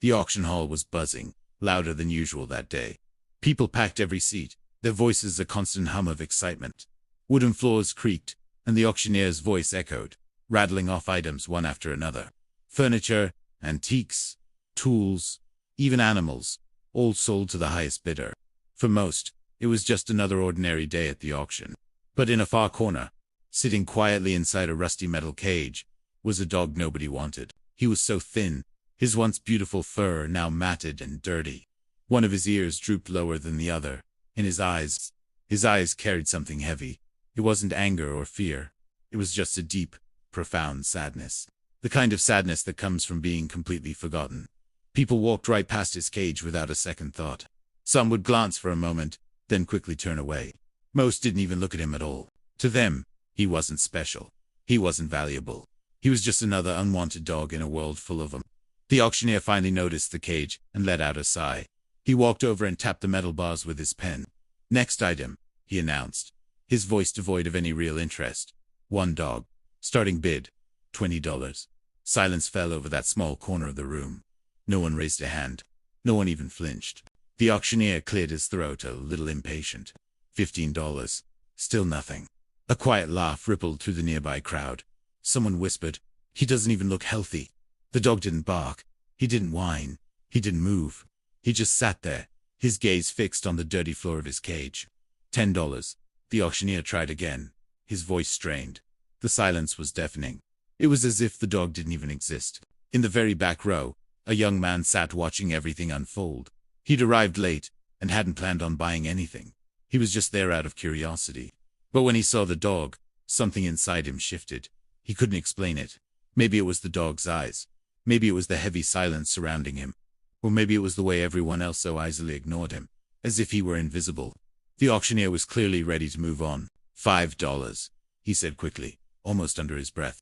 The auction hall was buzzing, louder than usual that day. People packed every seat, their voices a constant hum of excitement. Wooden floors creaked, and the auctioneer's voice echoed, rattling off items one after another. Furniture, antiques, tools, even animals, all sold to the highest bidder. For most, it was just another ordinary day at the auction. But in a far corner, sitting quietly inside a rusty metal cage, was a dog nobody wanted. He was so thin, his once beautiful fur now matted and dirty. One of his ears drooped lower than the other, and his eyes carried something heavy. It wasn't anger or fear. It was just a deep, profound sadness. The kind of sadness that comes from being completely forgotten. People walked right past his cage without a second thought. Some would glance for a moment, then quickly turn away. Most didn't even look at him at all. To them, he wasn't special. He wasn't valuable. He was just another unwanted dog in a world full of them. The auctioneer finally noticed the cage and let out a sigh. He walked over and tapped the metal bars with his pen. "Next item," he announced, his voice devoid of any real interest. "One dog. Starting bid, $20. Silence fell over that small corner of the room. No one raised a hand. No one even flinched. The auctioneer cleared his throat, a little impatient. $15. Still nothing. A quiet laugh rippled through the nearby crowd. Someone whispered, "He doesn't even look healthy." The dog didn't bark. He didn't whine. He didn't move. He just sat there, his gaze fixed on the dirty floor of his cage. $10. The auctioneer tried again, his voice strained. The silence was deafening. It was as if the dog didn't even exist. In the very back row, a young man sat watching everything unfold. He'd arrived late and hadn't planned on buying anything. He was just there out of curiosity. But when he saw the dog, something inside him shifted. He couldn't explain it. Maybe it was the dog's eyes. Maybe it was the heavy silence surrounding him. Or maybe it was the way everyone else so easily ignored him, as if he were invisible. The auctioneer was clearly ready to move on. $5, he said quickly, almost under his breath.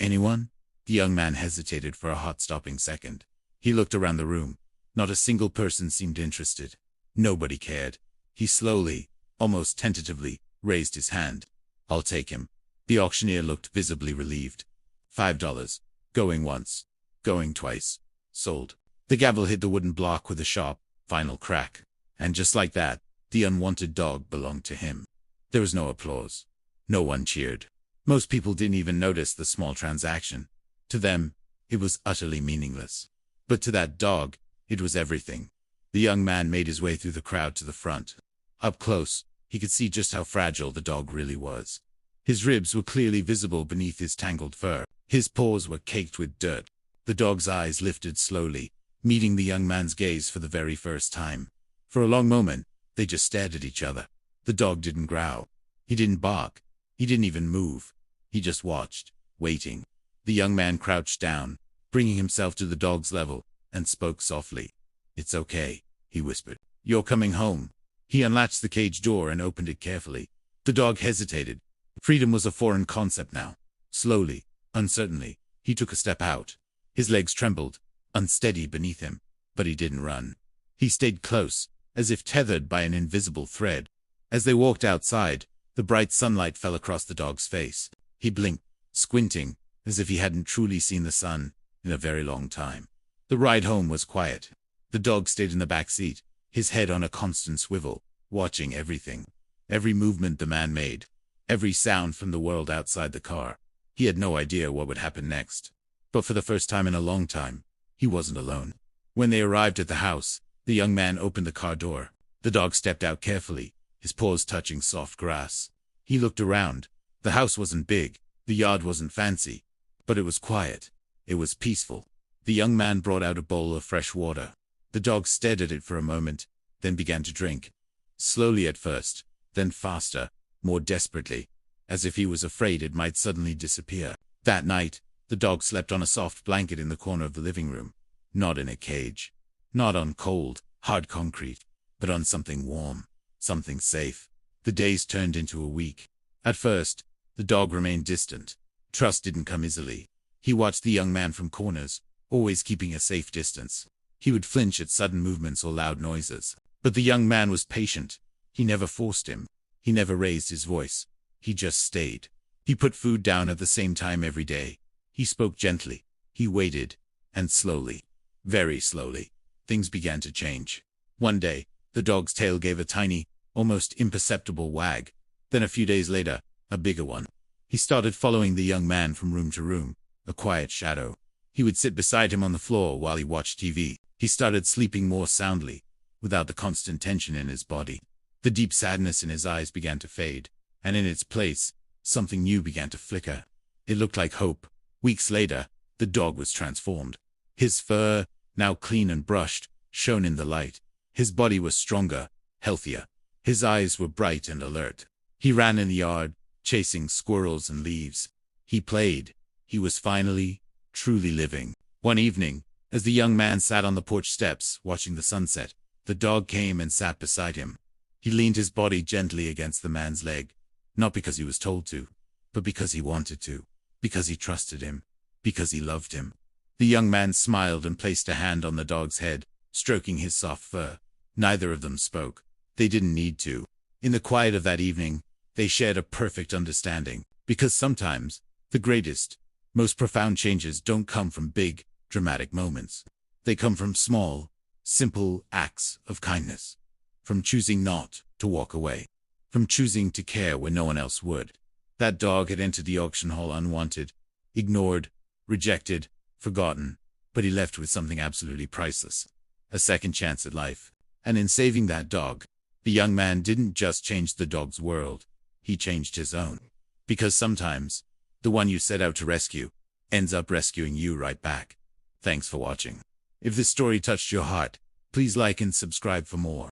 "Anyone?" The young man hesitated for a heart-stopping second. He looked around the room. Not a single person seemed interested. Nobody cared. He slowly, almost tentatively, raised his hand. "I'll take him." The auctioneer looked visibly relieved. $5. Going once. Going twice. Sold. The gavel hit the wooden block with a sharp, final crack. And just like that, the unwanted dog belonged to him. There was no applause. No one cheered. Most people didn't even notice the small transaction. To them, it was utterly meaningless. But to that dog, it was everything. The young man made his way through the crowd to the front. Up close, he could see just how fragile the dog really was. His ribs were clearly visible beneath his tangled fur. His paws were caked with dirt. The dog's eyes lifted slowly, meeting the young man's gaze for the very first time. For a long moment, they just stared at each other. The dog didn't growl. He didn't bark. He didn't even move. He just watched, waiting. The young man crouched down, bringing himself to the dog's level, and spoke softly. "It's okay," he whispered. "You're coming home." He unlatched the cage door and opened it carefully. The dog hesitated. Freedom was a foreign concept now. Slowly, uncertainly, he took a step out. His legs trembled, unsteady beneath him, but he didn't run. He stayed close, as if tethered by an invisible thread. As they walked outside, the bright sunlight fell across the dog's face. He blinked, squinting, as if he hadn't truly seen the sun in a very long time. The ride home was quiet. The dog stayed in the back seat, his head on a constant swivel, watching everything. Every movement the man made. Every sound from the world outside the car. He had no idea what would happen next. But for the first time in a long time, he wasn't alone. When they arrived at the house, the young man opened the car door. The dog stepped out carefully, his paws touching soft grass. He looked around. The house wasn't big. The yard wasn't fancy. But it was quiet. It was peaceful. The young man brought out a bowl of fresh water. The dog stared at it for a moment, then began to drink. Slowly at first, then faster, more desperately, as if he was afraid it might suddenly disappear. That night, the dog slept on a soft blanket in the corner of the living room. Not in a cage. Not on cold, hard concrete, but on something warm, something safe. The days turned into a week. At first, the dog remained distant. Trust didn't come easily. He watched the young man from corners, always keeping a safe distance. He would flinch at sudden movements or loud noises. But the young man was patient. He never forced him. He never raised his voice. He just stayed. He put food down at the same time every day. He spoke gently. He waited. And slowly. Very slowly, things began to change. One day, the dog's tail gave a tiny, almost imperceptible wag. Then a few days later, a bigger one. He started following the young man from room to room, a quiet shadow. He would sit beside him on the floor while he watched TV. He started sleeping more soundly, without the constant tension in his body. The deep sadness in his eyes began to fade, and in its place, something new began to flicker. It looked like hope. Weeks later, the dog was transformed. His fur, now clean and brushed, shone in the light. His body was stronger, healthier. His eyes were bright and alert. He ran in the yard, chasing squirrels and leaves. He played. He was finally, truly living. One evening, as the young man sat on the porch steps, watching the sunset, the dog came and sat beside him. He leaned his body gently against the man's leg, not because he was told to, but because he wanted to, because he trusted him, because he loved him. The young man smiled and placed a hand on the dog's head, stroking his soft fur. Neither of them spoke. They didn't need to. In the quiet of that evening, they shared a perfect understanding, because sometimes, the greatest, most profound changes don't come from big, dramatic moments. They come from small, simple acts of kindness. From choosing not to walk away. From choosing to care when no one else would. That dog had entered the auction hall unwanted, ignored, rejected, forgotten, but he left with something absolutely priceless. A second chance at life. And in saving that dog, the young man didn't just change the dog's world, he changed his own. Because sometimes, the one you set out to rescue ends up rescuing you right back. Thanks for watching. If this story touched your heart, please like and subscribe for more.